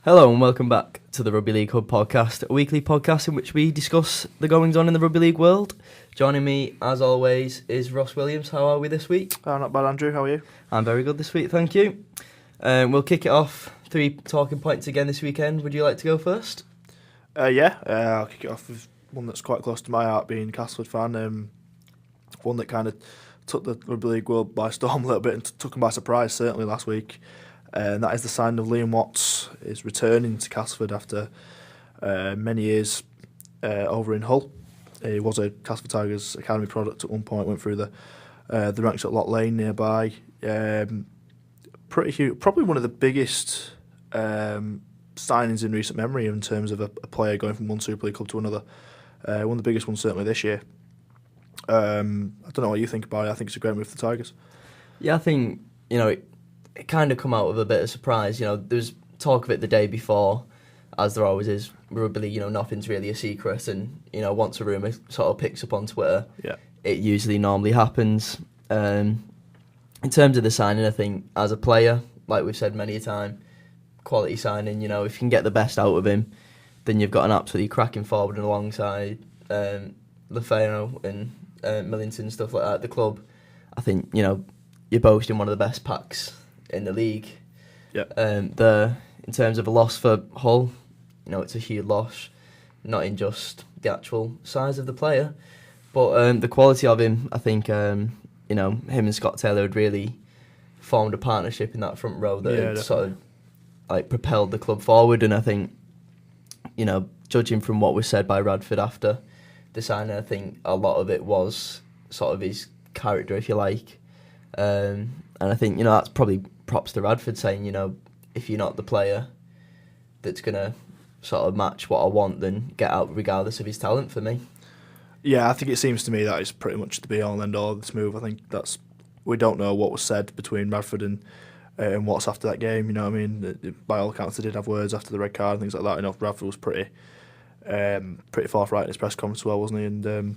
Hello and welcome back to the Rugby League Hub podcast, a weekly podcast in which we discuss the goings-on in the Rugby League world. Joining me, as always, is Ross Williams. How are we this week? Not bad, Andrew. How are you? I'm very good this week, thank you. We'll kick it off. 3 talking points again this weekend. Would you like to go first? I'll kick it off with one that's quite close to my heart, being a Castleford fan. One that kind of took the Rugby League world by storm a little bit and took them by surprise, certainly last week. And that is the sign of Liam Watts is returning to Castleford after many years over in Hull. He was a Castleford Tigers academy product at one point, went through the ranks at Lock Lane nearby. Pretty huge, probably one of the biggest signings in recent memory in terms of a player going from one Super League club to another. One of the biggest ones certainly this year. I don't know what you think about it. I think it's a great move for the Tigers. Yeah, I think, it kind of come out with a bit of surprise. There was talk of it the day before, as there always is. Rugby League, nothing's really a secret, and once a rumour sort of picks up on Twitter, it usually normally happens. In terms of the signing, I think as a player, like we've said many a time, quality signing. If you can get the best out of him, then you've got an absolutely cracking forward, and alongside Lefano and Millington, stuff like that at the club. I think you're boasting one of the best packs in the league. In terms of a loss for Hull, it's a huge loss, not in just the actual size of the player, but the quality of him. I think him and Scott Taylor had really formed a partnership in that front row that had sort of propelled the club forward. And I think judging from what was said by Radford after the signing, I think a lot of it was sort of his character, if you like. And I think that's probably props to Radford, saying if you're not the player that's gonna sort of match what I want, then get out regardless of his talent. For me, I think it seems to me that is pretty much the be all and end all of this move. I think we don't know what was said between Radford and Watts after that game. By all accounts, they did have words after the red card and things like that. Radford was pretty forthright in his press conference as well, wasn't he? And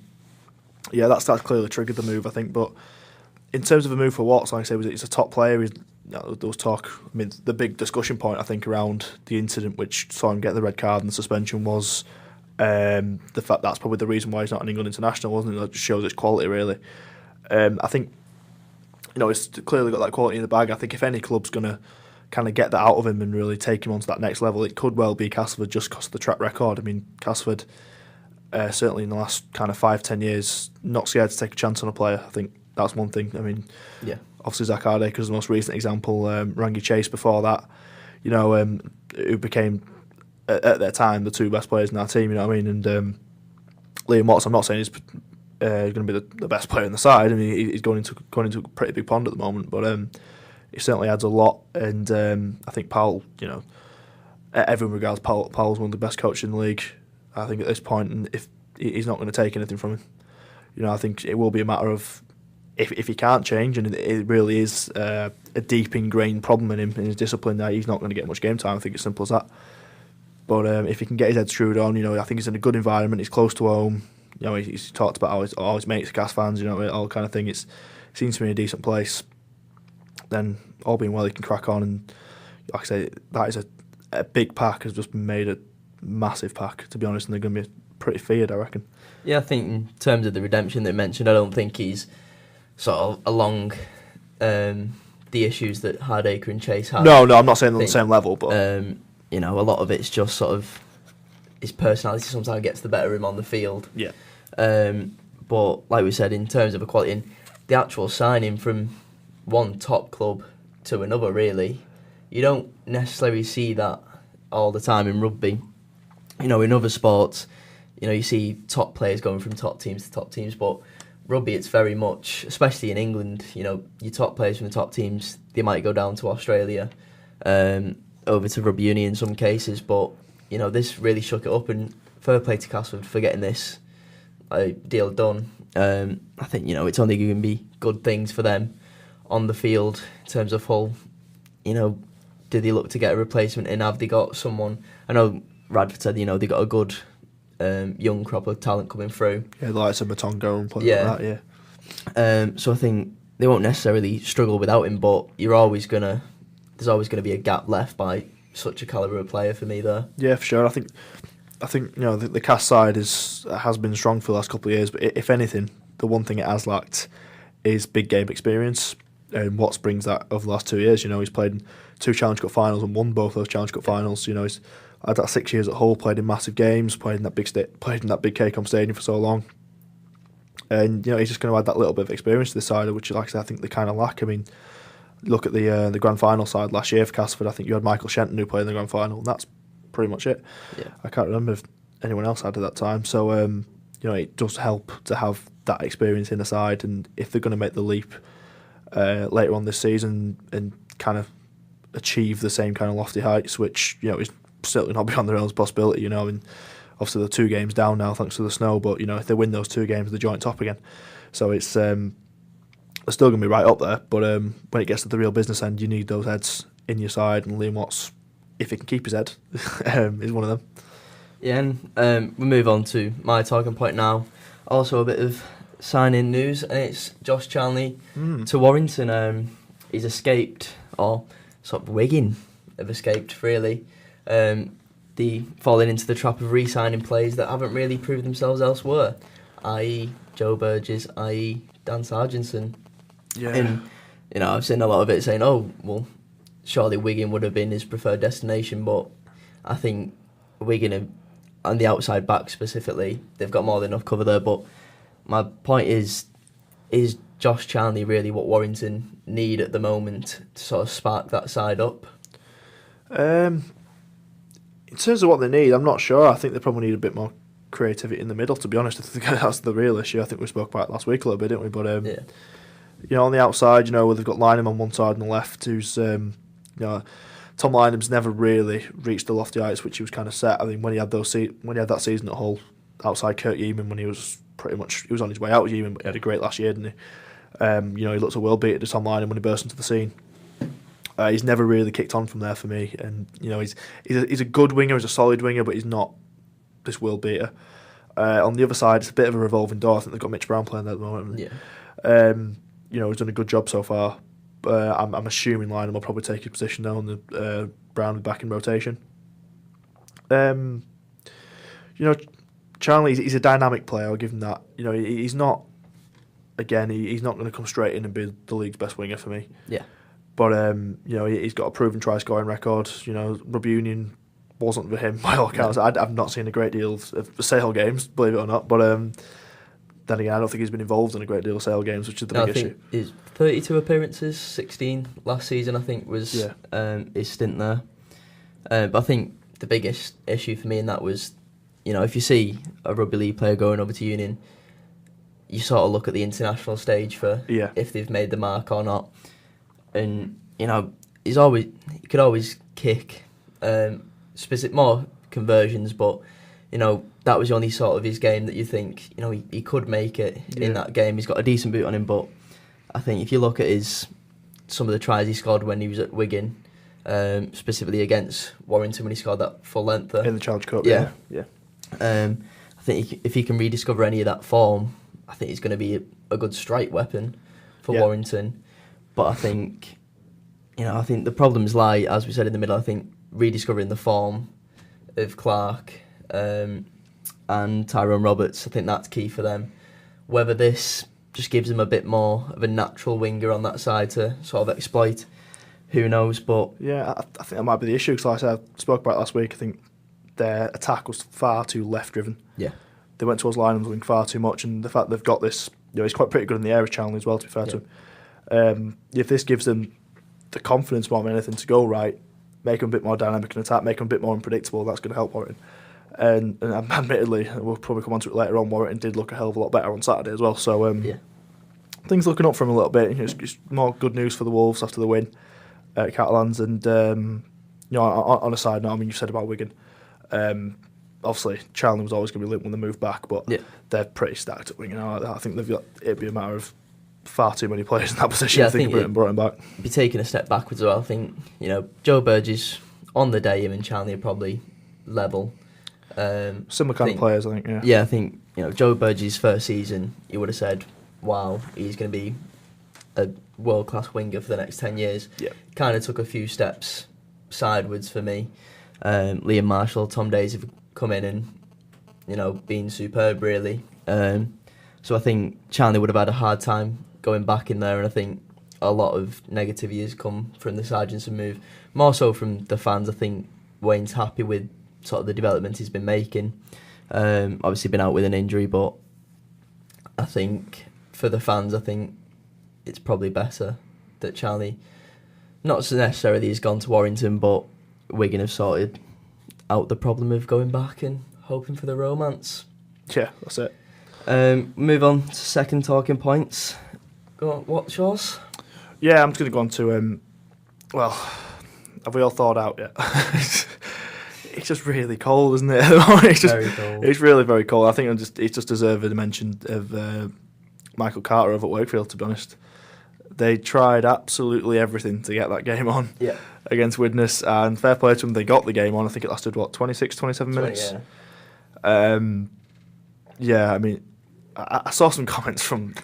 that's clearly triggered the move, I think. But in terms of a move for Watts, like I say, he's a top player. There was talk. The big discussion point, I think, around the incident which saw him get the red card and the suspension was the fact that's probably the reason why he's not an England international, wasn't it? That just shows his quality, really. I think he's clearly got that quality in the bag. I think if any club's going to kind of get that out of him and really take him onto that next level, it could well be Castleford, just because of the track record. Castleford, certainly in the last kind of 5-10 years, not scared to take a chance on a player. I think that's one thing. Obviously Zach Hardaker is the most recent example. Rangi Chase before that, who became at their time the two best players in our team. And Liam Watts, I'm not saying he's going to be the best player in the side. He's going into a pretty big pond at the moment, but he certainly adds a lot. And I think Powell, everyone regards Powell as one of the best coaches in the league. I think at this point, and if he's not going to take anything from him, I think it will be a matter of if he can't change, and it really is a deep ingrained problem in his discipline, that he's not going to get much game time. I think it's simple as that. But if he can get his head screwed on, I think he's in a good environment. He's close to home. He's talked about all his mates are Cas fans. All kind of thing. It seems to be a decent place. Then all being well, he can crack on. And like I say, that is a big pack, has just been made a massive pack, to be honest, and they're going to be pretty feared, I reckon. Yeah, I think in terms of the redemption that you mentioned, I don't think he's sort of along the issues that Hardaker and Chase have. No, I'm not saying on the same level, but a lot of it's just sort of his personality sometimes gets the better of him on the field. Yeah. But like we said, in terms of equality, the actual signing from one top club to another, really, you don't necessarily see that all the time in rugby. In other sports, you see top players going from top teams to top teams, but rugby, it's very much, especially in England, your top players from the top teams, they might go down to Australia, over to rugby union in some cases, but this really shook it up, and fair play to Castleford for getting this deal done. I think it's only going to be good things for them on the field in terms of Hull. Did they look to get a replacement, and have they got someone? I know Radford said they got a good young crop of talent coming through. Yeah, the likes of Matongo and players like that, yeah. So I think they won't necessarily struggle without him, but there's always gonna be a gap left by such a calibre of player for me there. Yeah, for sure. I think the Cast side has been strong for the last couple of years, but if anything, the one thing it has lacked is big game experience. And Watts brings that over the last 2 years. He's played in 2 Challenge Cup finals and won both those Challenge Cup finals. He's had that 6 years at Hull, played in massive games, played in that big K-Com stadium for so long. And he's just going to add that little bit of experience to the side, which, like I said, I think they kind of lack. I mean, look at the grand final side last year for Castleford. I think you had Michael Shenton who played in the grand final, and that's pretty much it. Yeah. I can't remember if anyone else had at that time. So it does help to have that experience in the side, and if they're going to make the leap later on this season and kind of achieve the same kind of lofty heights, which is certainly not beyond their own possibility. And obviously they're 2 games down now thanks to the snow, but if they win those 2 games, they're joint top again. So it's they're still going to be right up there. But when it gets to the real business end, you need those heads in your side, and Liam Watts, if he can keep his head, is one of them. Yeah, and we move on to my talking point now. Also a bit of sign-in news, and it's Josh Charnley to Warrington. He's escaped, or sort of Wigan have escaped, really. The falling into the trap of re-signing players that haven't really proved themselves elsewhere, i.e. Joe Burgess, i.e. Dan Sargentson. Yeah. And, I've seen a lot of it saying, oh, well, surely Wigan would have been his preferred destination, but I think Wigan, and the outside back specifically, they've got more than enough cover there. But my point is Josh Charnley really what Warrington need at the moment to sort of spark that side up? In terms of what they need, I'm not sure. I think they probably need a bit more creativity in the middle, to be honest. I think that's the real issue. I think we spoke about it last week a little bit, didn't we? But on the outside, where they've got Lynham on one side and the left, who's Tom Lynham's never really reached the lofty heights which he was kind of set. I think when he had that season at Hull, outside Kurt Yeaman, when he was on his way out with Yeaman, but he had a great last year, didn't he? He looked a world beater to Tom Lynham when he burst into the scene. He's never really kicked on from there for me, and he's a good winger, he's a solid winger, but he's not this world beater. On the other side, it's a bit of a revolving door. I think they've got Mitch Brown playing there at the moment. Yeah. He's done a good job so far. I'm assuming Lynham will probably take his position now, and the Brown will be back in rotation. Charnley, he's a dynamic player. I'll give him that. He's not. Again, he's not going to come straight in and be the league's best winger for me. Yeah. But he's got a proven try-scoring record. Rugby Union wasn't for him by all accounts. No. I've not seen a great deal of Sale games, believe it or not. But then again, I don't think he's been involved in a great deal of Sale games, which is the big issue. His 32 appearances, 16 last season, I think, was his stint there. But I think the biggest issue for me in that was, if you see a Rugby League player going over to Union, you sort of look at the international stage for if they've made the mark or not. And he could always kick more conversions, but that was the only sort of his game that you think he could make it in that game. He's got a decent boot on him, but I think if you look at some of the tries he scored when he was at Wigan, specifically against Warrington when he scored that full length in the Challenge Cup, I think if he can rediscover any of that form, I think he's going to be a good strike weapon for Warrington. But I think, I think the problems lie, as we said, in the middle. I think rediscovering the form of Clark and Tyrone Roberts, I think that's key for them. Whether this just gives them a bit more of a natural winger on that side to sort of exploit, who knows? But yeah, I think that might be the issue. Because like I said, I spoke about it last week. I think their attack was far too left-driven. Yeah, they went towards Lynham's wing far too much, and the fact they've got this, he's quite pretty good in the air, Charnley, as well, to be fair to him. If this gives them the confidence more than anything to go right, make them a bit more dynamic in attack, make them a bit more unpredictable, that's going to help Warrington. And admittedly, we'll probably come on to it later on, Warrington did look a hell of a lot better on Saturday as well. So things looking up for him a little bit. It's more good news for the Wolves after the win at Catalans. And on a side note, you've said about Wigan. Obviously, Charlton was always going to be linked when they moved back, but they're pretty stacked at wing. I think it'd be a matter of far too many players in that position. I think Britain brought him back. Be taking a step backwards as well. I think Joe Burgess on the day, him and Charnley are probably level. Similar kind of players, I think. Yeah, I think Joe Burgess' first season, you would have said, "Wow, he's going to be a world-class winger for the next 10 years." Yeah, kind of took a few steps sideways for me. Liam Marshall, Tom Days have come in and, been superb, really. So I think Charlie would have had a hard time going back in there, and I think a lot of negativity has come from the Sargentson move. More so from the fans. I think Wayne's happy with sort of the development he's been making. Obviously been out with an injury, but I think for the fans, I think it's probably better that Charlie, not so necessarily he's gone to Warrington, but Wigan have sorted out the problem of going back and hoping for the romance. Yeah, that's it. Move on to second talking points. Go on, what's yours? Yeah, I'm just going to go on to, have we all thawed out yet? It's just really cold, isn't it? Very cold. It's really very cold. I think it's just deserved a mention of Michael Carter over at Wakefield, to be honest. They tried absolutely everything to get that game on against Widnes, and fair play to them, they got the game on. I think it lasted, 26, 27 minutes? Yeah, I mean, I saw some comments from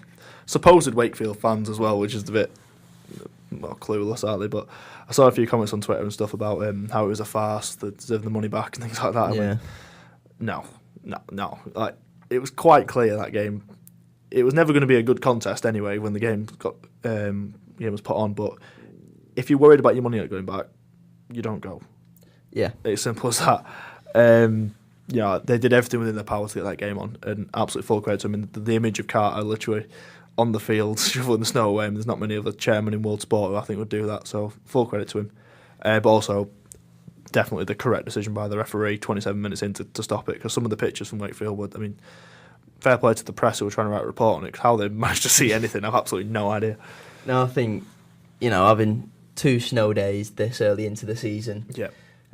supposed Wakefield fans as well, which is a bit clueless, aren't they? But I saw a few comments on Twitter and stuff about how it was a farce, they deserved the money back and things like that. I mean, no. Like, it was quite clear that game. It was never going to be a good contest anyway when the game was put on. But if you're worried about your money not going back, you don't go. Yeah, it's simple as that. They did everything within their power to get that game on, and absolutely full credit to them. And the image of Carter literally on the field shoveling the snow away. I mean, there's not many other chairmen in world sport who I think would do that. So full credit to him. But also definitely the correct decision by the referee 27 minutes in to stop it, because some of the pictures from Wakefield would, I mean, fair play to the press who were trying to write a report on it. How they managed to see anything, I've absolutely no idea. No, I think, having 2 snow days this early into the season,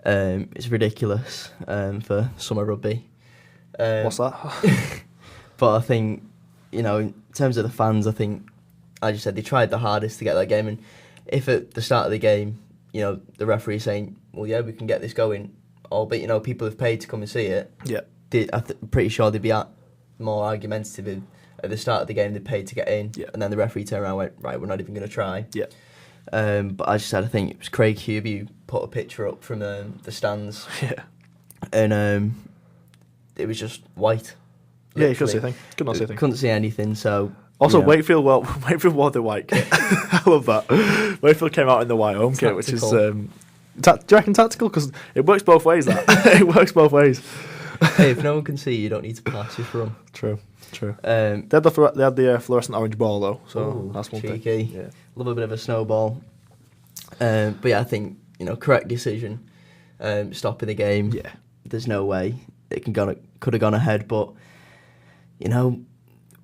it's ridiculous for summer rugby. What's that? But I think, in terms of the fans, I think, as you said, they tried the hardest to get that game. And if at the start of the game, the referee saying, well, yeah, we can get this going, albeit, people have paid to come and see it, I'm pretty sure they'd be more argumentative at the start of the game. They paid to get in, and then the referee turned around and went, right, we're not even going to try. But as you said, I think it was Craig Hube who put a picture up from the stands, and it was just white. Yeah, you couldn't see anything. Couldn't see anything. So also, Wakefield wore the white kit. I love that. Wakefield came out in the white home kit, which is do you reckon tactical? Because it works both ways. That it works both ways. Hey, if no one can see you, don't need to pass your from. True. They had the fluorescent orange ball though, so that's one cheeky thing. Yeah. Love a bit of a snowball. But yeah, I think correct decision. Stopping the game. Yeah. There's no way it could have gone ahead, but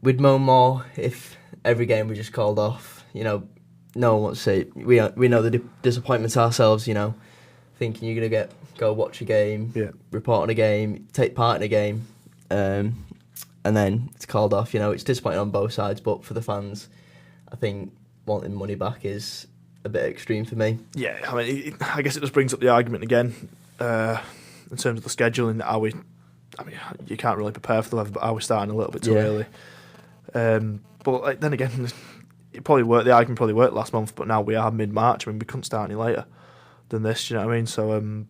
we'd moan more if every game we just called off. No one wants to say it. We know the disappointments ourselves. Thinking you're gonna go watch a game, report on a game, take part in a game, and then it's called off. It's disappointing on both sides, but for the fans, I think wanting money back is a bit extreme for me. Yeah, I mean, I guess it just brings up the argument again in terms of the scheduling. You can't really prepare for the weather, but are we starting a little bit too early? But then again, it probably worked. The argument probably worked last month, but now we are mid-March. I mean, we couldn't start any later than this. You know what I mean? So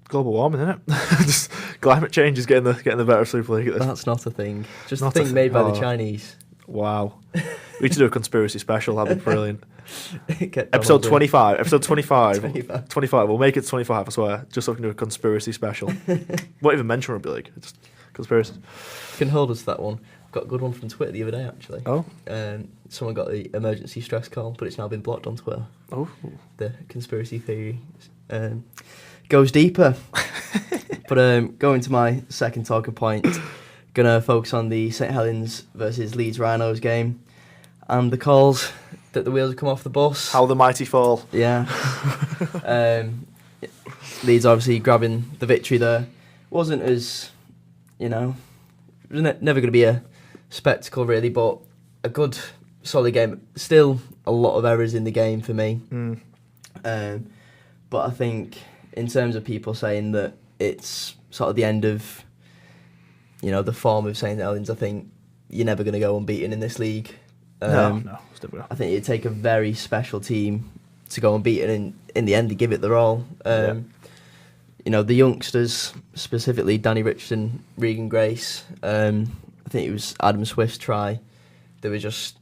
global warming, isn't it? Just climate change is getting the better Super League at this. That's not a thing. Just a thing made by the Chinese. Wow. We need to do a conspiracy special. That'd be brilliant. Episode 25. Episode 25. 25. We'll make it to 25, I swear. Just so we can do a conspiracy special. Won't even mention Rugby League. Just conspiracy. You can hold us to that one. I've got a good one from Twitter the other day, actually. Oh. Someone got the emergency stress call, but it's now been blocked on Twitter. Oh. The conspiracy theory goes deeper. But going to my second talking point, gonna focus on the St Helens versus Leeds Rhinos game and the calls that the wheels have come off the bus. How the mighty fall. Yeah. Leeds obviously grabbing the victory there. Wasn't as, it was never going to be a spectacle really, but a good solid game. Still a lot of errors in the game for me. But I think in terms of people saying that it's sort of the end of, the form of St Helens, I think you're never going to go unbeaten in this league. No, it's never. I think it'd take a very special team to go unbeaten, and in the end they give it their all. You know, the youngsters, specifically Danny Richardson, Regan Grace, I think it was Adam Swift's try, they were just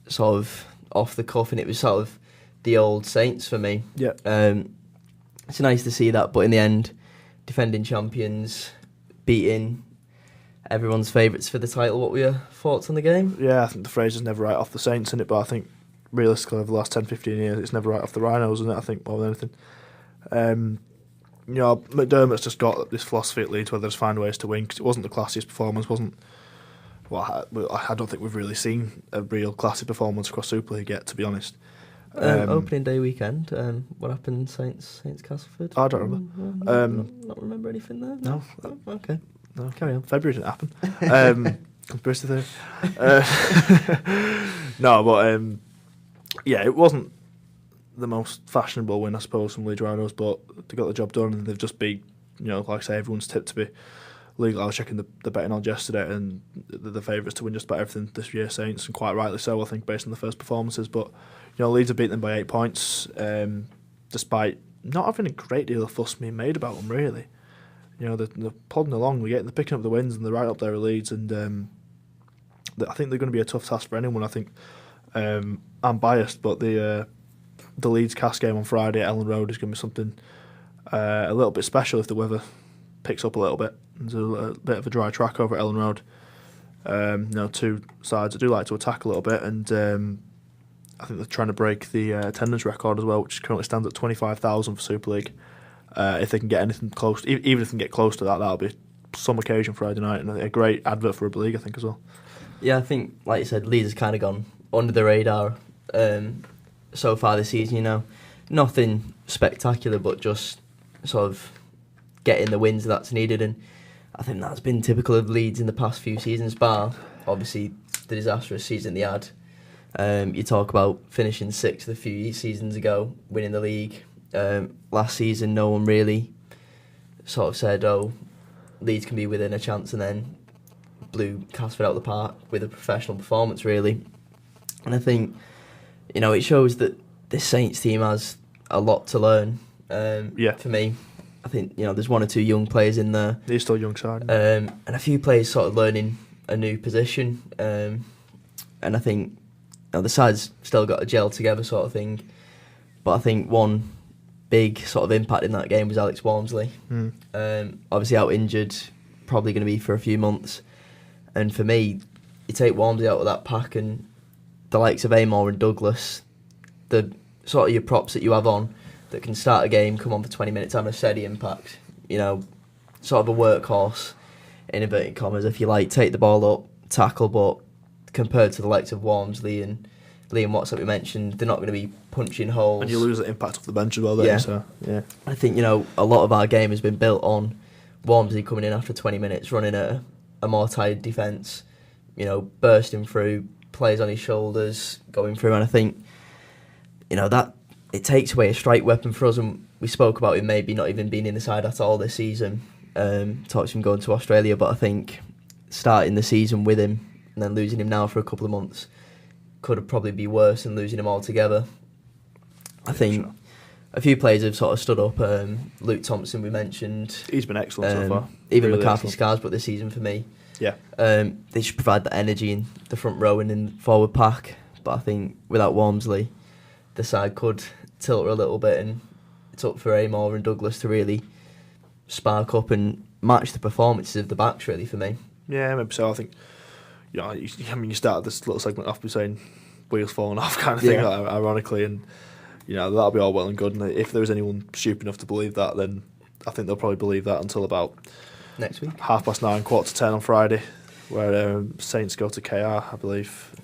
sort of off the cuff, and it was sort of the old Saints for me. Yeah. It's nice to see that, but in the end, defending champions, beating everyone's favourites for the title. What were your thoughts on the game? Yeah, I think the phrase is never right off the Saints, in it, but I think realistically over the last 10, 15 years, it's never right off the Rhinos, isn't it? I think more than anything. You know, McDermott's just got this philosophy at Leeds where they just find ways to win, because it wasn't the classiest performance, I don't think we've really seen a real classy performance across Super League yet, to be honest. Opening day weekend, what happened, Saints Castleford? I don't remember. Not remember anything there? No. Oh, okay. No. Carry on. February didn't happen. Conspiracy theory. No, but yeah, it wasn't the most fashionable win, I suppose, from Leeds Rhinos, but they got the job done, and they've just beat, you know, like I say, everyone's tipped to be legal. I was checking the betting odds yesterday, and the favourites to win just about everything this year, Saints, and quite rightly so, I think, based on the first performances. But you know, Leeds have beaten them by 8 points, despite not having a great deal of fuss being made about them, really. You know, they're plodding along, they're picking up the wins, and they're right up there with Leeds, and I think they're going to be a tough task for anyone. I think I'm biased, but the Leeds Cast game on Friday at Ellen Road is going to be something a little bit special if the weather picks up a little bit. There's a bit of a dry track over at Ellen Road. You know, two sides that do like to attack a little bit, and I think they're trying to break the attendance record as well, which currently stands at 25,000 for Super League. If they can get anything close, even if they can get close to that, that'll be some occasion Friday night, and a great advert for Rugby League, I think, as well. Yeah, I think, like you said, Leeds has kind of gone under the radar so far this season. You know, nothing spectacular, but just sort of getting the wins that's needed, and I think that's been typical of Leeds in the past few seasons, bar obviously the disastrous season they had. You talk about finishing sixth a few seasons ago, winning the league. Last season, no one really sort of said, oh, Leeds can be within a chance, and then blew Casford out of the park with a professional performance, really. And I think, you know, it shows that this Saints team has a lot to learn. For me, I think, you know, there's one or two young players in there. They're still young side. And a few players sort of learning a new position. And I think, you know, the side's still got to gel together, sort of thing. But I think one big sort of impact in that game was Alex Walmsley. Obviously out injured, probably going to be for a few months. And for me, you take Walmsley out of that pack, and the likes of Amor and Douglas, the sort of your props that you have on that can start a game, come on for 20 minutes, have a steady impact, you know, sort of a workhorse, in inverted commas, if you like, take the ball up, tackle, but compared to the likes of Walmsley and Liam Watts that we mentioned, they're not going to be punching holes. And you lose the impact off the bench as well, don't you? So, yeah. I think, you know, a lot of our game has been built on Walmsley coming in after 20 minutes, running a more tired defence, you know, bursting through, players on his shoulders, going through, and I think, you know, that it takes away a strike weapon for us, and we spoke about him maybe not even being in the side at all this season. Talks him going to Australia, but I think starting the season with him and then losing him now for a couple of months could have probably be worse than losing him altogether. I think a few players have sort of stood up. Luke Thompson, we mentioned. He's been excellent so far. Even Really McCarthy excellent. Scarsbrook this season for me. Yeah. They should provide that energy in the front row and in the forward pack. But I think without Walmsley, the side could tilt a little bit, and it's up for Amor and Douglas to really spark up and match the performances of the backs, really, for me. Yeah, maybe so. I think, you know, you started this little segment off by saying wheels falling off kind of thing, ironically, and, you know, that'll be all well and good. And if there was anyone stupid enough to believe that, then I think they'll probably believe that until about next week, 9:30, 9:45 on Friday, where Saints go to KR, I believe.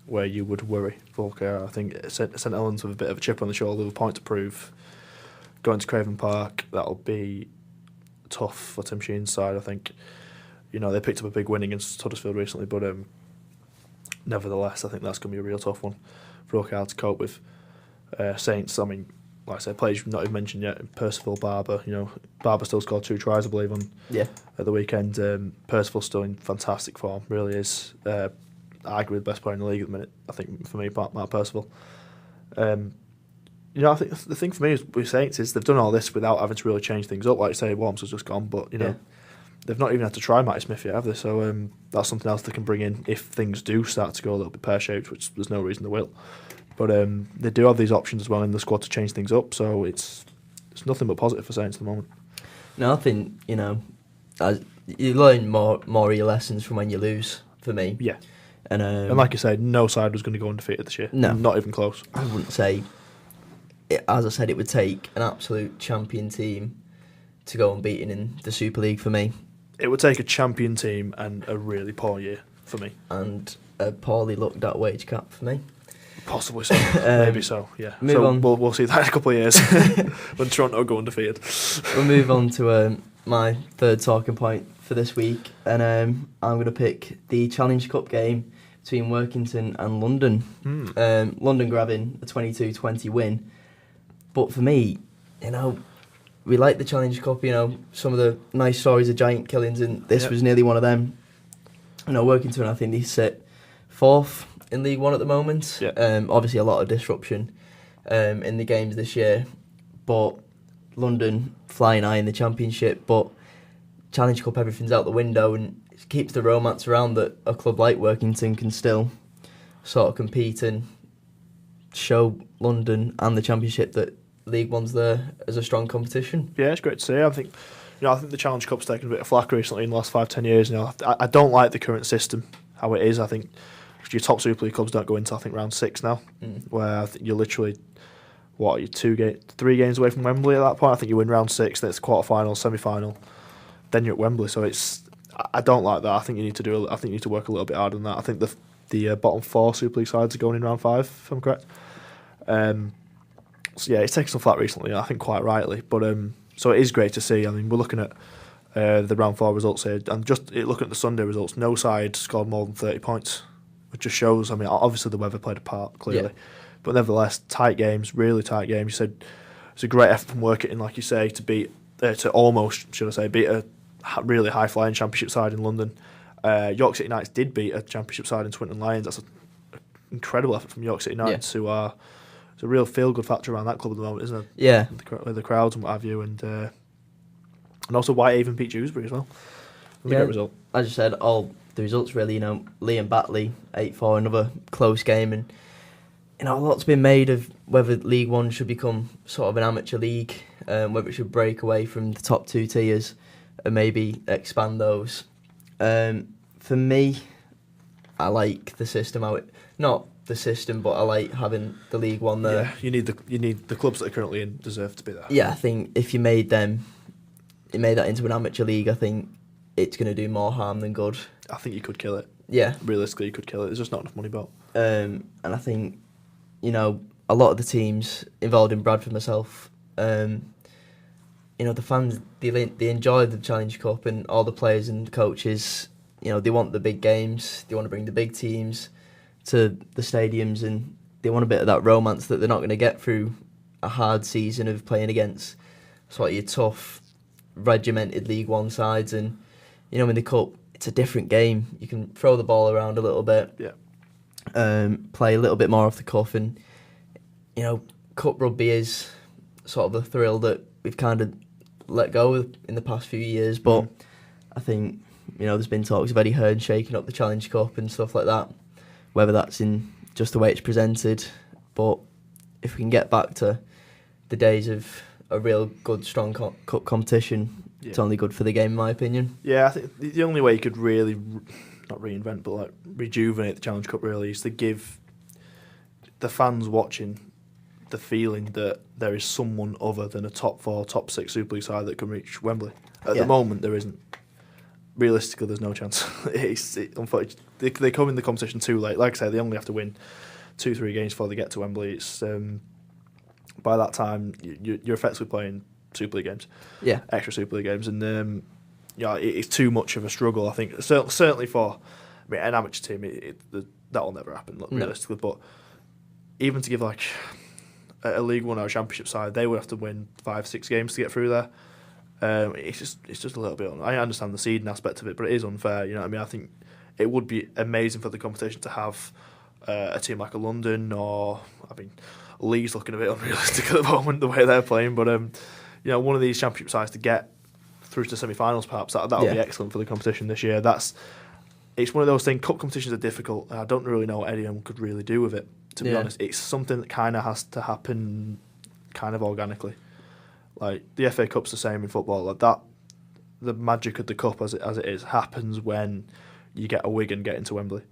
Where you would worry for KR. I think St Helens with a bit of a chip on the shoulder, with a point to prove. Going to Craven Park, that'll be tough for Tim Sheen's side. I think, you know, they picked up a big win against Huddersfield recently, but nevertheless, I think that's going to be a real tough one for OKR to cope with. Saints, I mean, like I said, players you've not even mentioned yet, Percival, Barber. You know, Barber still scored 2 tries, I believe, at the weekend. Percival's still in fantastic form, really is. Arguably the best player in the league at the minute, I think, for me, Matt Percival. I think the thing for me is with Saints is they've done all this without having to really change things up. Like say, Worms has just gone, but they've not even had to try Matty Smith yet, have they? So that's something else they can bring in if things do start to go a little bit pear-shaped, which there's no reason they will. But they do have these options as well in the squad to change things up. So it's nothing but positive for Saints at the moment. No, I think you learn more of your lessons from when you lose. For me, Yeah. And like you said, no side was going to go undefeated this year. No, not even close. I wouldn't say. As I said, it would take an absolute champion team to go unbeaten in the Super League for me. It would take a champion team and a really poor year for me. And a poorly looked at wage cap for me. Possibly so. Maybe so, yeah. Move on. We'll see that in a couple of years when Toronto go undefeated. We'll move on to my third talking point for this week. And I'm going to pick the Challenge Cup game between Workington and London. London grabbing a 22-20 win. But for me, we like the Challenge Cup, some of the nice stories of giant killings, and this was nearly one of them. Workington, I think they sit 4th in League One at the moment. Yeah. Obviously a lot of disruption in the games this year, but London flying high in the Championship, but Challenge Cup, everything's out the window, and it keeps the romance around that a club like Workington can still sort of compete and show London and the Championship that League One's there as a strong competition. Yeah, it's great to see. I think the Challenge Cup's taken a bit of flack recently in the last 5-10 years. I don't like the current system, how it is. I think your top Super League clubs don't go into round 6 now, where I think you're literally you're 3 games away from Wembley at that point. I think you win round 6, then it's quarter-final, semi-final, then you're at Wembley. So I don't like that. I think you need to work a little bit harder than that. I think the bottom 4 Super League sides are going in round 5, if I'm correct. So yeah, it's taken some flack recently, I think quite rightly. But so it is great to see. I mean, we're looking at the round 4 results here, and just looking at the Sunday results, no side scored more than 30 points, which just shows. I mean, obviously the weather played a part clearly, but nevertheless, tight games, really tight games. You said it's a great effort from Workington, like you say, to beat beat a really high flying Championship side in London. York City Knights did beat a Championship side in Swinton Lions. That's an incredible effort from York City Knights, who are. It's a real feel-good factor around that club at the moment, isn't it? Yeah. With the crowds and what have you, and also Whitehaven beat Dewsbury as well. It was a great result. As you said, all the results really, Lee and Batley, 8-4, another close game, and a lot's been made of whether League One should become sort of an amateur league, whether it should break away from the top 2 tiers and maybe expand those. For me, I like the system not the system, but I like having the League One there. Yeah, you need the clubs that are currently in deserve to be there. Yeah, I think if you made that into an amateur league, I think it's going to do more harm than good. I think you could kill it. Yeah. Realistically, you could kill it. There's just not enough money bought. And I think, a lot of the teams involved in Bradford, myself, the fans, they enjoy the Challenge Cup, and all the players and coaches, they want the big games, they want to bring the big teams to the stadiums, and they want a bit of that romance that they're not going to get through a hard season of playing against sort of your tough, regimented League One sides. And in the Cup, it's a different game. You can throw the ball around a little bit, play a little bit more off the cuff, and Cup rugby is sort of the thrill that we've kind of let go of in the past few years. But I think there's been talks of Eddie Hearn shaking up the Challenge Cup and stuff like that, whether that's in just the way it's presented. But if we can get back to the days of a real good, strong cup competition, it's only good for the game, in my opinion. Yeah, I think the only way you could really, not reinvent, but rejuvenate the Challenge Cup really is to give the fans watching the feeling that there is someone other than a top 4, top 6 Super League side that can reach Wembley. At the moment, there isn't. Realistically, there's no chance. Unfortunately, they come in the competition too late. Like I say, they only have to win 2-3 games before they get to Wembley. It's by that time you're effectively playing Super League games, extra Super League games, and it's too much of a struggle. I think certainly for an amateur team, that will never happen realistically. No. But even to give a League One or a Championship side, they would have to win 5-6 games to get through there. It's just a little bit. I understand the seeding aspect of it, but it is unfair. I think it would be amazing for the competition to have a team like a London, or Leeds looking a bit unrealistic at the moment, the way they're playing. But one of these championship sides to get through to semi-finals, perhaps that'll be excellent for the competition this year. It's one of those things. Cup competitions are difficult, and I don't really know what anyone could really do with it. To be honest, it's something that kind of has to happen, kind of organically. Like the FA Cup's the same in football. Like that, the magic of the cup as it is happens when you get a Wigan getting to Wembley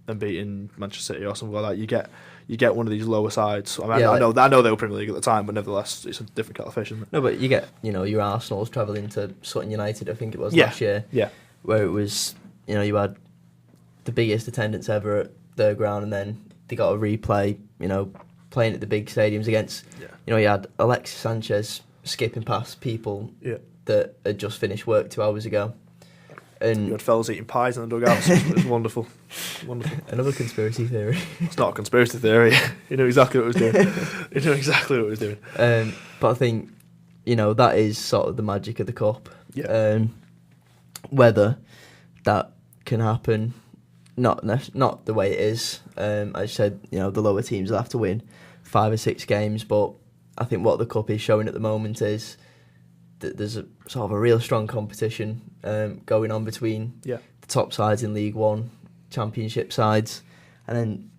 and beating Manchester City or something like that. You get one of these lower sides. I know they were Premier League at the time, but nevertheless, it's a different kettle of fish, isn't it? No, but you get your Arsenal's travelling to Sutton United, I think it was last year. Yeah. Where it was, you had the biggest attendance ever at their ground, and then they got a replay, playing at the big stadiums against, you had Alexis Sanchez skipping past people that had just finished work 2 hours ago. And you had fellas eating pies in the dugouts. It was wonderful. Wonderful. Another conspiracy theory. It's not a conspiracy theory. He knew exactly what it was doing. But I think, that is sort of the magic of the cup. Yeah. Whether that can happen, not the way it is. As I said, the lower teams will have to win 5 or 6 games, but I think what the cup is showing at the moment is that there's a sort of a real strong competition going on between the top sides in League One, Championship sides, and then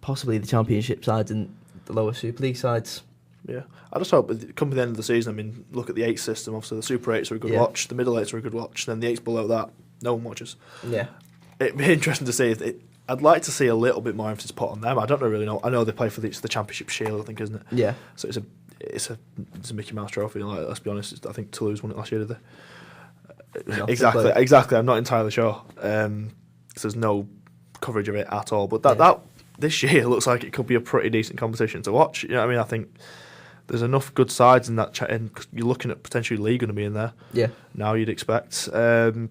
possibly the Championship sides and the lower Super League sides. Yeah, I just hope come to the end of the season, look at the 8 system. Obviously, the Super 8s are a good watch, the Middle 8s are a good watch, then the 8s below that, no one watches. Yeah. It'd be interesting to see I'd like to see a little bit more emphasis put on them. I don't really know. I know they play for the Championship Shield, I think, isn't it? Yeah. So it's a Mickey Mouse trophy. Like, let's be honest, I think Toulouse won it last year, did they? Exactly. I'm not entirely sure. So there's no coverage of it at all. But that this year looks like it could be a pretty decent competition to watch. You know what I mean? I think there's enough good sides in that. And you're looking at potentially League going to be in there. Yeah. Now you'd expect. There's going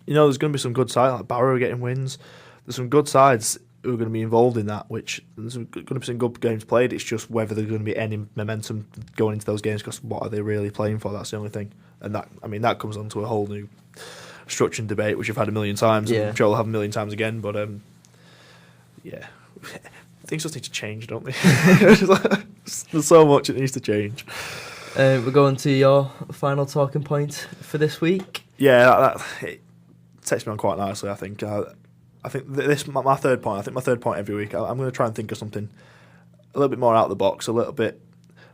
to be some good sides like Barrow getting wins. There's some good sides who are going to be involved in that, which there's going to be some good games played. It's just whether there's going to be any momentum going into those games, because what are they really playing for? That's the only thing. And that comes on to a whole new structure and debate, which you've had a million times, and I'm sure we'll have a million times again. But things just need to change, don't they? There's so much that needs to change. We're going to your final talking point for this week. Yeah, it takes me on quite nicely, I think. I think this my third point. I think my third point every week. I'm going to try and think of something a little bit more out of the box, a little bit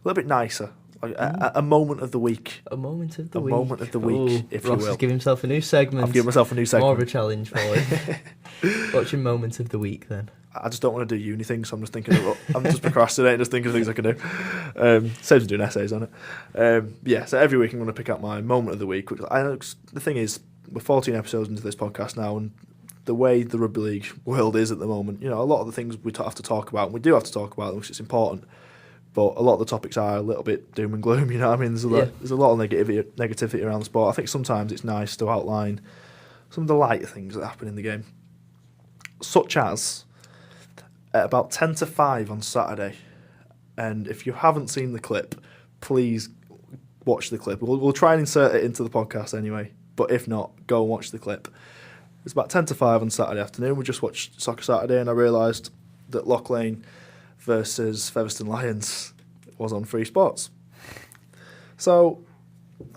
nicer, like a moment of the week. A moment of the week, if Ross you will. Has given himself a new segment. I've given myself a new segment. More of a challenge for you. What's your moment of the week then? I just don't want to do uni things, so I'm just thinking. I'm just procrastinating, just thinking of things I can do. Saves me doing essays on it. So every week I'm going to pick out my moment of the week. Which the thing is, we're 14 episodes into this podcast now, and the way the Rugby League world is at the moment, a lot of the things we have to talk about, and we do have to talk about them, which is important, but a lot of the topics are a little bit doom and gloom, you know what I mean? There's a lot of negativity around the sport. I think sometimes it's nice to outline some of the lighter things that happen in the game, such as at about 10 to 5 on Saturday, and if you haven't seen the clip, please watch the clip. We'll try and insert it into the podcast anyway, but if not, go and watch the clip. It's about 10 to 5 on Saturday afternoon. We just watched Soccer Saturday, and I realised that Loch Lane versus Featherstone Lions was on Free Sports. So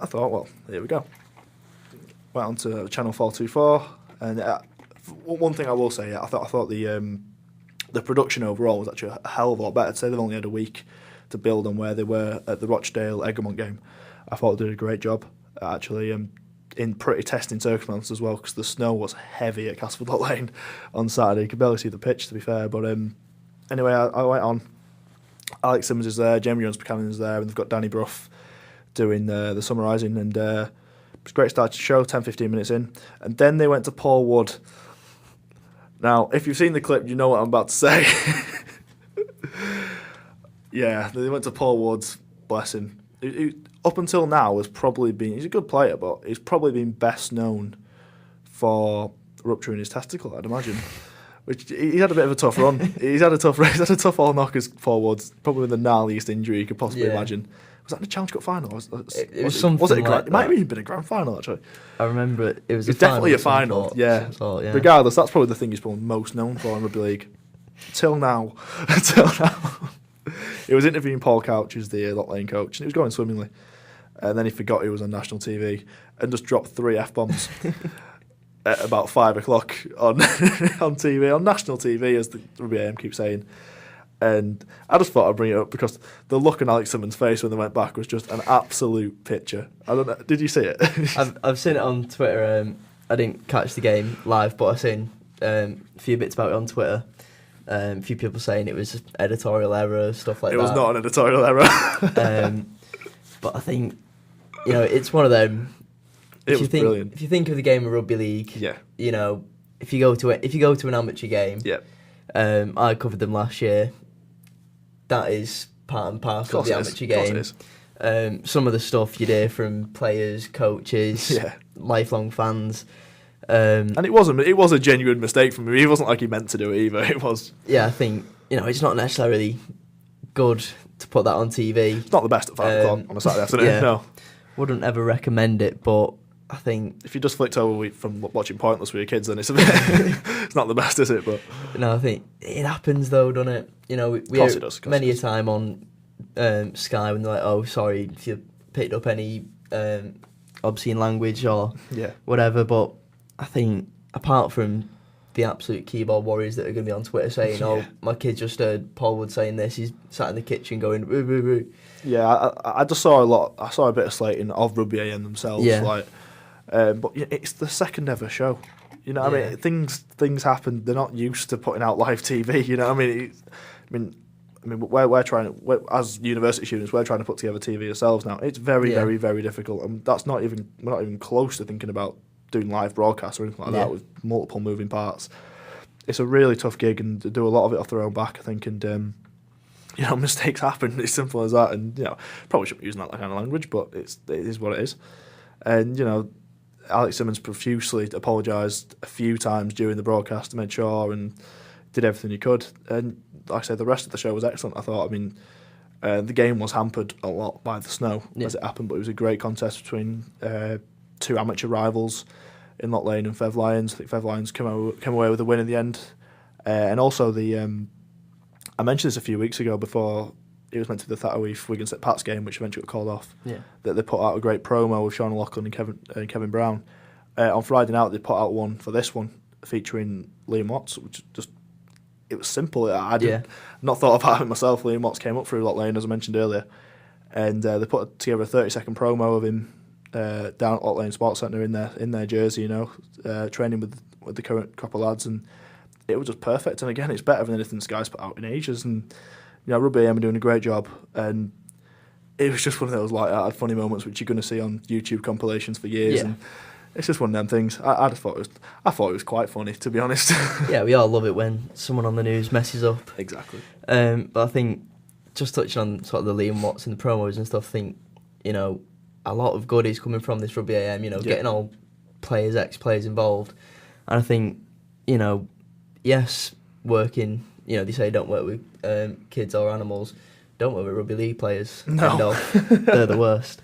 I thought, well, here we go. Went on to Channel 424, and one thing I will say, I thought the production overall was actually a hell of a lot better. I'd say they've only had a week to build on where they were at the Rochdale-Egremont game. I thought they did a great job, actually. In pretty testing circumstances as well, because the snow was heavy at Castleford Lane on Saturday. You could barely see the pitch, to be fair. But anyway, I went on. Alex Simmons is there, Jamie Jones-Buchanan is there, and they've got Danny Brough doing the summarising. And it was a great start to the show, 10-15 minutes in. And then they went to Paul Wood. Now, if you've seen the clip, you know what I'm about to say. Yeah, they went to Paul Wood, bless him. Up until now has probably been, he's a good player, but he's probably been best known for rupturing his testicle, I'd imagine. Which he had a bit of a tough run. He's had a tough all knockers forwards, probably the gnarliest injury you could possibly imagine. Was that in the Challenge Cup final? It was something it might have even been a grand final, actually. I remember it was definitely a final. Yeah. Regardless, that's probably the thing he's probably most known for in Rugby League. Till now. He was interviewing Paul Couch, who's the Lock Lane coach, and it was going swimmingly. And then he forgot he was on national TV and just dropped 3 F-bombs at about 5 o'clock on TV, on national TV, as the Rugby AM keeps saying. And I just thought I'd bring it up because the look on Alex Simmons' face when they went back was just an absolute picture. I don't know. Did you see it? I've seen it on Twitter. I didn't catch the game live, but I've seen a few bits about it on Twitter. A few people saying it was editorial error, stuff like that. It was not an editorial error. But I think, it's one of them. It was brilliant. If you think of the game of rugby league, Yeah. If you go to an amateur game, Yeah. I covered them last year. That is part and parcel of the amateur game. Some of the stuff you'd hear from players, coaches, lifelong fans. And it was a genuine mistake from him. It wasn't like he meant to do it either. It was. Yeah, I think it's not necessarily good to put that on TV. It's not the best at 5 o'clock on a Saturday afternoon. Yeah, no, wouldn't ever recommend it. But I think if you just flicked over from watching Pointless with your kids, then it's a bit, it's not the best, is it? But no, I think it happens though, doesn't it? We course hear it does, many a time on Sky when they're like, "Oh, sorry if you picked up any obscene language or whatever." But I think apart from the absolute keyboard warriors that are going to be on Twitter saying, "Oh, my kid just heard Paul Wood saying this," he's sat in the kitchen going, "Woo, woo, woo." Yeah, I just saw a lot. I saw a bit of slating of Rugby AM themselves. Yeah. But it's the second ever show. What I mean? Things happen. They're not used to putting out live TV. What I mean? We're trying to, as university students, we're trying to put together TV ourselves now. It's very, very, very difficult, and we're not even close to thinking about doing live broadcasts or anything like that with multiple moving parts. It's a really tough gig, and they do a lot of it off their own back, I think. And mistakes happen. It's simple as that. And probably shouldn't be using that kind of language, but it is what it is. And Alex Simmons profusely apologised a few times during the broadcast to make sure and did everything he could. And like I said, the rest of the show was excellent, I thought. The game was hampered a lot by the snow as it happened, but it was a great contest between 2 amateur rivals in Lock Lane and Fev Lions. I think Fev Lions came away with a win in the end. And also I mentioned this a few weeks ago before it was meant to be the Thatterweef Wigan St Pat's game, which eventually got called off. Yeah. That they put out a great promo with Sean Loughlin and Kevin Brown. On Friday night, they put out one for this one featuring Liam Watts, which it was simple. I did not thought about it myself. Liam Watts came up through Lock Lane, as I mentioned earlier, and they put together a 30-second promo of him down at Lock Lane Sports Centre in their jersey, training with the current crop of lads, and it was just perfect. And again, it's better than anything Sky's put out in ages. And Rugby AM are doing a great job, and it was just one of those light-hearted, funny moments which you're going to see on YouTube compilations for years. And it's just one of them things. I thought it was quite funny, to be honest. Yeah, we all love it when someone on the news messes up. Exactly. But I think just touching on sort of the Liam Watts and the promos and stuff, I think a lot of good is coming from this Rugby AM. Getting all players, ex-players involved, and I think yes, working. They say don't work with kids or animals. Don't work with rugby league players. No. They're the worst.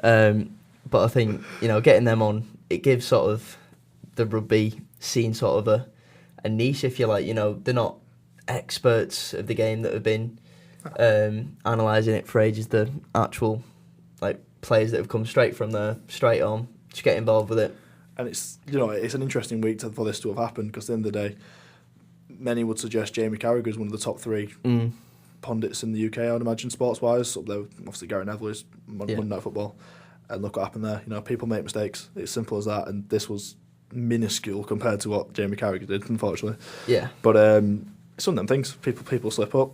But I think, getting them on, it gives sort of the rugby scene sort of a niche, if you like. They're not experts of the game that have been analysing it for ages. The actual players that have come straight from there, straight on, just get involved with it. And it's an interesting week for this to have happened, because at the end of the day, many would suggest Jamie Carragher is one of the top 3 pundits in the UK, I would imagine, sports-wise. Up there, obviously, Gary Neville is Monday Night Football. And look what happened there. People make mistakes. It's simple as that. And this was minuscule compared to what Jamie Carragher did, unfortunately. Yeah. But it's one of them things. People slip up.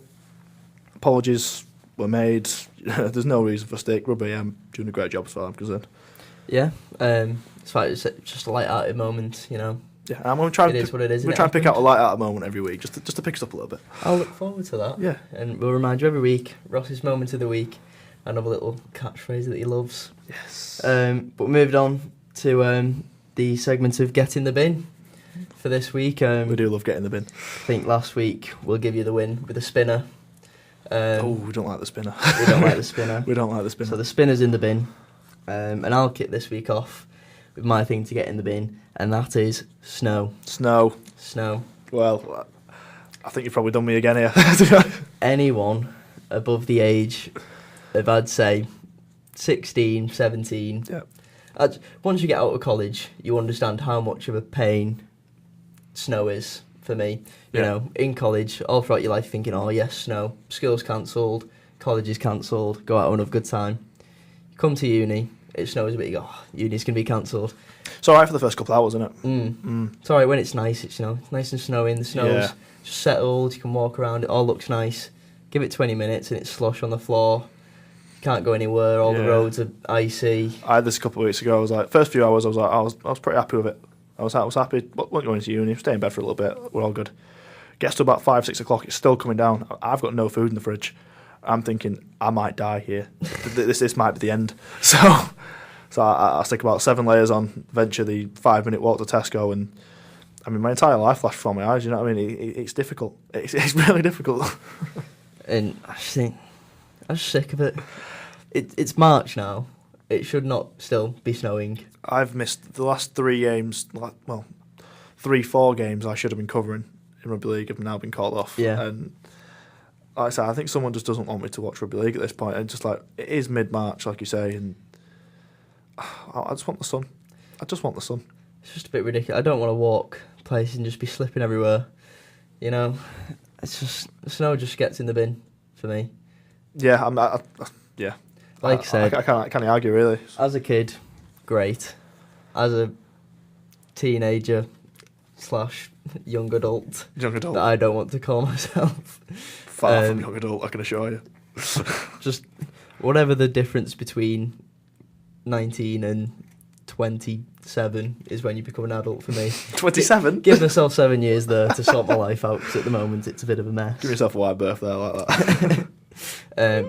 Apologies were made. There's no reason for stick. Rugby AM doing a great job as far as I'm concerned. Yeah. It's just a light-hearted moment, Yeah, and we're trying it is what it is. We're trying to pick out a light-hearted moment every week, just to pick us up a little bit. I'll look forward to that. Yeah. And we'll remind you every week, Ross's moment of the week, another little catchphrase that he loves. Yes. But moved on to the segment of Get in the Bin for this week. We do love getting the bin. I think last week we'll give you the win with a spinner. We don't like the spinner. We don't like the spinner. We don't like the spinner. So the spinner's in the bin. And I'll kick this week off with my thing to get in the bin, and that is snow. Snow. Well, I think you've probably done me again here. Anyone above the age of, I'd say, 16, 17. Yeah. Once you get out of college, you understand how much of a pain snow is for me. You know, in college, all throughout your life thinking, oh yes, snow, school's cancelled, college is cancelled, go out and have a good time. You come to uni, it snows a bit, you go, oh, uni's going to be cancelled. It's alright for the first couple of hours, isn't it? It's alright when it's nice, it's nice and snowing, the snow's just settled, you can walk around, it all looks nice. Give it 20 minutes and it's slush on the floor. You can't go anywhere, all the roads are icy. I had this a couple of weeks ago, I was like, first few hours I was pretty happy with it. I was happy, wasn't going to uni, stay in bed for a little bit, we're all good. Gets to about 5, 6 o'clock, it's still coming down. I've got no food in the fridge. I'm thinking, I might die here. this might be the end. So I stick about 7 layers on, venture the 5-minute walk to Tesco, and I mean, my entire life flashed before my eyes, you know what I mean? It's difficult. It's really difficult. And I just think, I'm sick of it. It's March now. It should not still be snowing. I've missed the last 3 games, 3-4 games I should have been covering in Rugby League have now been called off. Yeah. And like I said, I think someone just doesn't want me to watch Rugby League at this point. And just like, it is mid-March, like you say, and I just want the sun. I just want the sun. It's just a bit ridiculous. I don't want to walk places and just be slipping everywhere. You know, it's just, the snow just gets in the bin for me. Yeah, yeah. Like I said, I can't argue, really. As a kid, great. As a teenager / young adult. That I don't want to call myself. Far from young adult, I can assure you. Just whatever the difference between 19 and 27 is when you become an adult for me. 27? Give myself 7 years there to sort my life out, because at the moment it's a bit of a mess. Give yourself a wide berth there like that.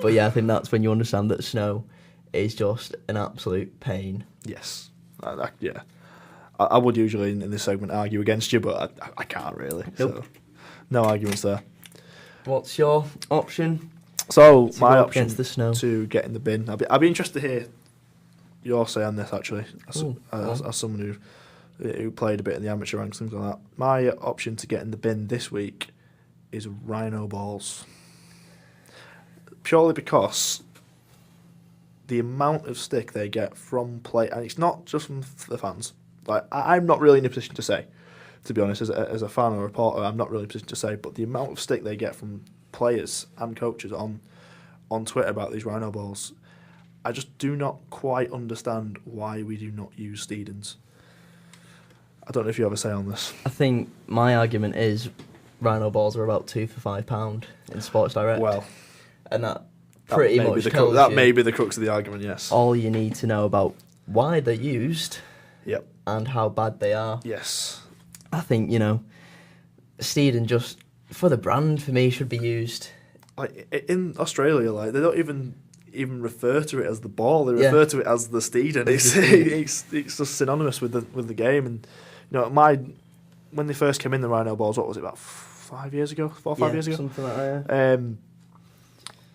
But yeah, I think that's when you understand that snow is just an absolute pain. Yes. I would usually in this segment argue against you, but I can't really. Nope. So, no arguments there. What's your option? So my option against the snow to get in the bin. I'd be interested to hear your say on this actually, as someone who played a bit in the amateur ranks, things like that. My option to get in the bin this week is rhino balls, purely because the amount of stick they get from play, and it's not just from the fans. Like I'm not really in a position to say, to be honest, as a fan or a reporter, I'm not really in a position to say, but the amount of stick they get from players and coaches on Twitter about these rhino balls, I just do not quite understand why we do not use Steedens. I don't know if you have a say on this. I think my argument is rhino balls are about £2 for £5 in Sports Direct. Well, and that pretty much tells you that may be the crux of the argument. Yes. All you need to know about why they're used. Yep. And how bad they are. Yes. I think, Steeden just, for the brand, for me, should be used. Like in Australia, like they don't even refer to it as the ball; they refer to it as the Steeden. It's just synonymous with the game. And when they first came in, the rhino balls, what was it, about 5 years ago, 4 or 5 years ago, something like that. Yeah.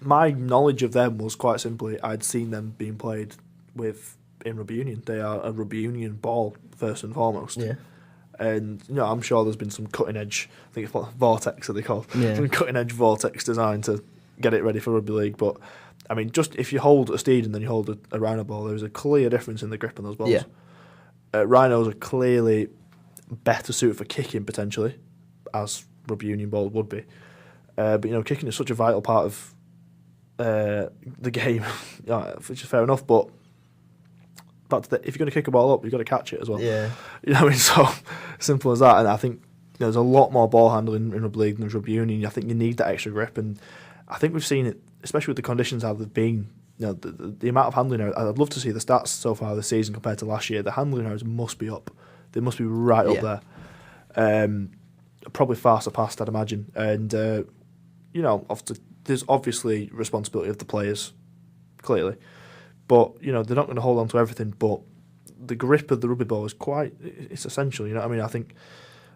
My knowledge of them was quite simply I'd seen them being played in rugby union. They are a rugby union ball first and foremost. Yeah. And I'm sure there's been some cutting edge, I think it's what Vortex are they called, some cutting edge Vortex design to get it ready for Rugby League. But I mean, just if you hold a Steed and then you hold a rhino ball, there's a clear difference in the grip on those balls. Yeah. Rhinos are clearly better suited for kicking potentially, as rugby union balls would be. But kicking is such a vital part of the game, which is fair enough. But if you're going to kick a ball up, you've got to catch it as well. Yeah. You know what I mean? So simple as that. And I think there's a lot more ball handling in rugby league than rugby union. I think you need that extra grip, and I think we've seen it, especially with the conditions how they've been. The amount of handling errors. I'd love to see the stats so far this season compared to last year. The handling errors must be up. They must be right up there. Probably far surpassed, I'd imagine. And there's obviously responsibility of the players, clearly. But, they're not going to hold on to everything, but the grip of the rugby ball is it's essential, you know what I mean? I think,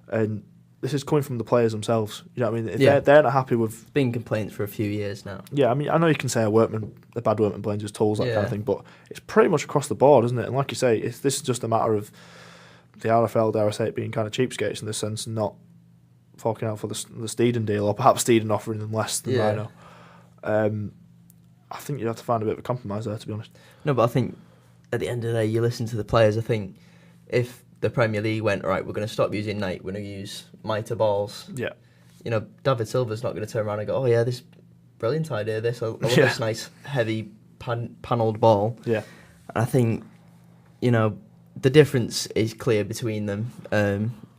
and this is coming from the players themselves, you know what I mean? If they're not happy with... Been complaints for a few years now. Yeah, I mean, I know you can say a bad workman blames his tools, that kind of thing, but it's pretty much across the board, isn't it? And like you say, this is just a matter of the RFL, dare I say it, being kind of cheapskates in this sense, and not forking out for the Steeden deal, or perhaps Steeden offering them less than Rhino. I think you have to find a bit of a compromise there, to be honest. No, but I think at the end of the day, you listen to the players. I think if the Premier League went, all right, we're going to stop using Nike, we're going to use mitre balls. Yeah. You know, David Silva's not going to turn around and go, oh yeah, this brilliant idea, this. I love this nice, heavy, panelled ball. Yeah. And I think, you know, the difference is clear between them.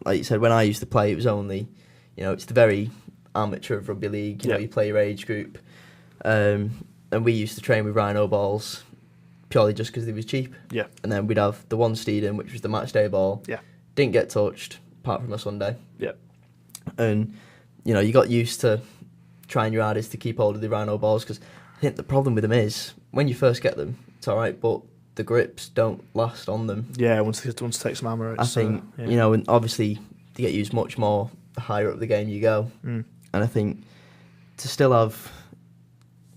Like you said, when I used to play, it was only, you know, it's the very amateur of rugby league. You know, you play your age group. And we used to train with rhino balls purely just because they was cheap. Yeah. And then we'd have the one Steeden, which was the match day ball. Yeah. Didn't get touched, apart from a Sunday. Yeah. And, you know, you got used to trying your hardest to keep hold of the rhino balls, because I think the problem with them is, when you first get them, it's all right, but the grips don't last on them. Yeah, once it takes some hammer, I think, you know, and obviously they get used much more the higher up the game you go. And I think to still have,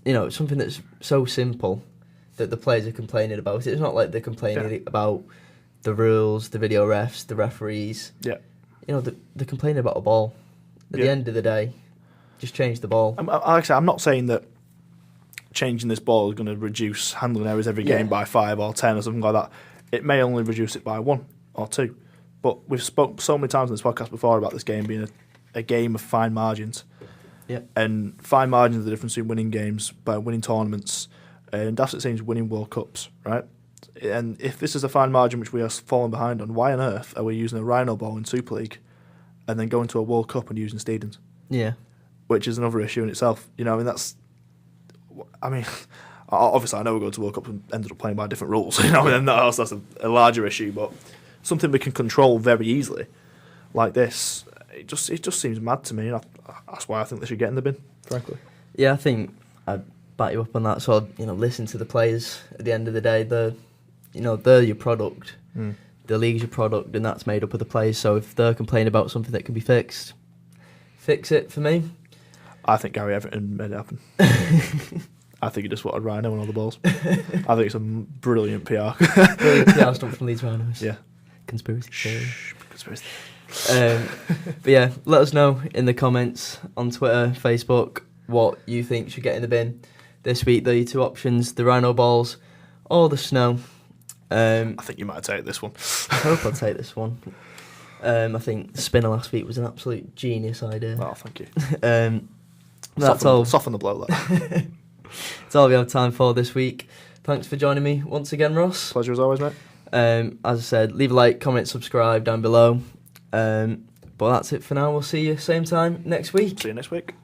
you know, something that's so simple that the players are complaining about. It's not like they're complaining about the rules, the video refs, the referees. Yeah. You know, they're complaining about a ball. At the end of the day, just change the ball. Like I said, I'm not saying that changing this ball is going to reduce handling errors every game by 5 or 10 or something like that. It may only reduce it by 1 or 2. But we've spoke so many times in this podcast before about this game being a game of fine margins. Yeah. And fine margins are the difference between winning games by winning tournaments and that's it seems winning World Cups, right? And if this is a fine margin which we are falling behind on, why on earth are we using a rhino ball in Super League and then going to a World Cup and using Steedens? Yeah. Which is another issue in itself. You know, I mean, obviously I know we go to World Cup and ended up playing by different rules, you know, and that's a larger issue, but something we can control very easily, like this, it just seems mad to me, and that's why I think they should get in the bin, frankly. Yeah, I think I'd back you up on that. So, you know, listen to the players. At the end of the day, they're your product. The league's your product, and that's made up of the players. So if they're complaining about something that can be fixed, fix it for me. I think Gary Everton made it happen. I think he just wanted Rhino and all the balls. I think it's a brilliant PR. Brilliant PR stuff from Leeds Rhinos. Yeah. Conspiracy theory. Conspiracy. But yeah, let us know in the comments on Twitter, Facebook, what you think should get in the bin this week. There are your two options, the Rhino balls or the snow. I think you might take this one. I hope I'll take this one. I think the spinner last week was an absolute genius idea. Oh, thank you. That's all. Soften the blow, that. That's all we have time for this week. Thanks for joining me once again, Ross. Pleasure as always, mate. As I said, leave a like, comment, subscribe down below. But that's it for now. We'll see you same time next week. See you next week.